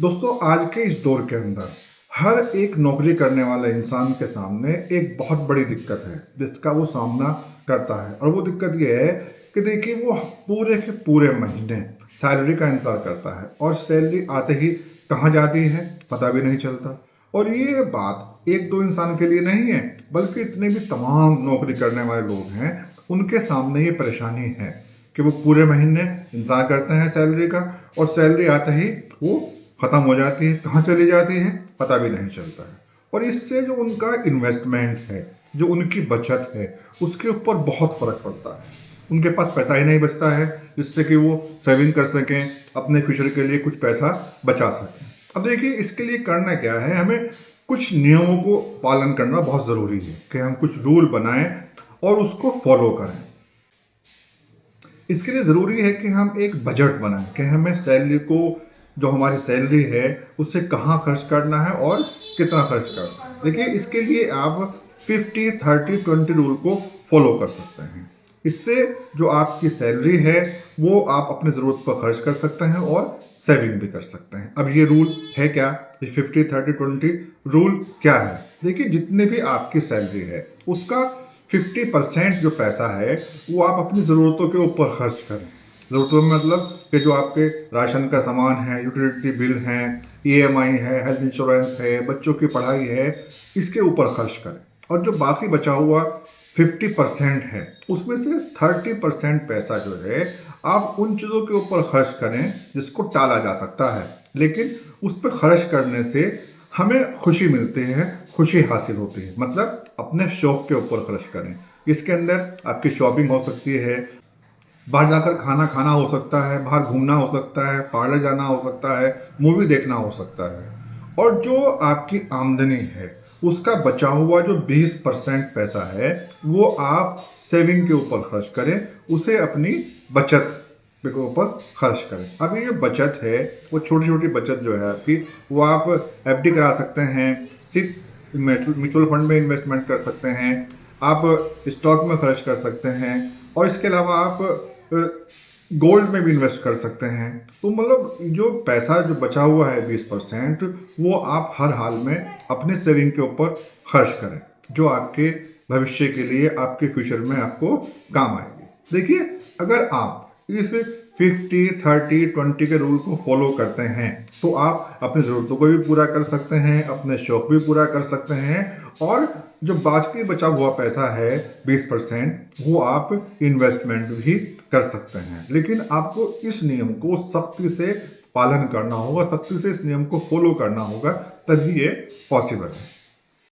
दोस्तों, आज के इस दौर के अंदर हर एक नौकरी करने वाले इंसान के सामने एक बहुत बड़ी दिक्कत है जिसका वो सामना करता है। और वो दिक्कत ये है कि देखिए, वो पूरे के पूरे महीने सैलरी का इंतजार करता है और सैलरी आते ही कहाँ जाती है पता भी नहीं चलता। और ये बात एक दो इंसान के लिए नहीं है, बल्कि इतने भी तमाम नौकरी करने वाले लोग हैं, उनके सामने ये परेशानी है कि वो पूरे महीने इंतजार करते हैं सैलरी का, और सैलरी आते ही वो खत्म हो जाती है, कहाँ चली जाती है पता भी नहीं चलता है। और इससे जो उनका इन्वेस्टमेंट है, जो उनकी बचत है, उसके ऊपर बहुत फर्क पड़ता है। उनके पास पैसा ही नहीं बचता है जिससे कि वो सेविंग कर सकें, अपने फ्यूचर के लिए कुछ पैसा बचा सकें। अब देखिए, इसके लिए करना क्या है, हमें कुछ नियमों को पालन करना बहुत ज़रूरी है कि हम कुछ रूल बनाएं और उसको फॉलो करें। इसके लिए ज़रूरी है कि हम एक बजट बनाएं कि हमें सैलरी को, जो हमारी सैलरी है, उससे कहाँ खर्च करना है और कितना खर्च करना है। देखिए, इसके लिए आप 50-30-20 रूल को फॉलो कर सकते हैं। इससे जो आपकी सैलरी है वो आप अपनी ज़रूरत पर खर्च कर सकते हैं और सेविंग भी कर सकते हैं। अब ये रूल है क्या, ये 50-30-20 रूल क्या है? देखिए, जितनी भी आपकी सैलरी है उसका 50% जो पैसा है वो आप अपनी ज़रूरतों के ऊपर खर्च करें। ज़रूरतों में मतलब कि जो आपके राशन का सामान है, यूटिलिटी बिल हैं, ईएमआई है, हेल्थ इंश्योरेंस है, बच्चों की पढ़ाई है, इसके ऊपर खर्च करें। और जो बाकी बचा हुआ 50% है, उसमें से 30% पैसा जो है आप उन चीज़ों के ऊपर खर्च करें जिसको टाला जा सकता है, लेकिन उस पर खर्च करने से हमें खुशी मिलती है, खुशी हासिल होती है। मतलब अपने शौक के ऊपर खर्च करें। इसके अंदर आपकी शॉपिंग हो सकती है, बाहर जाकर खाना खाना हो सकता है, बाहर घूमना हो सकता है, पार्लर जाना हो सकता है, मूवी देखना हो सकता है। और जो आपकी आमदनी है उसका बचा हुआ जो 20% पैसा है वो आप सेविंग के ऊपर खर्च करें, उसे अपनी बचत के ऊपर खर्च करें। अब ये बचत है, वो छोटी छोटी बचत जो है आपकी, वो आप एफडी करा सकते हैं, सिर्फ म्यूचुअल फंड में इन्वेस्टमेंट कर सकते हैं, आप स्टॉक में खर्च कर सकते हैं, और इसके अलावा आप गोल्ड में भी इन्वेस्ट कर सकते हैं। तो मतलब जो पैसा जो बचा हुआ है 20%, वो आप हर हाल में अपने सेविंग के ऊपर खर्च करें, जो आपके भविष्य के लिए, आपके फ्यूचर में आपको काम आएगी। देखिए, अगर आप इस 50-30-20 के रूल को फॉलो करते हैं तो आप अपनी ज़रूरतों को भी पूरा कर सकते हैं, अपने शौक भी पूरा कर सकते हैं, और जो बाकी बचा हुआ पैसा है 20%, वो आप इन्वेस्टमेंट भी कर सकते हैं। लेकिन आपको इस नियम को सख्ती से पालन करना होगा, सख्ती से इस नियम को फॉलो करना होगा, तभी ये पॉसिबल है।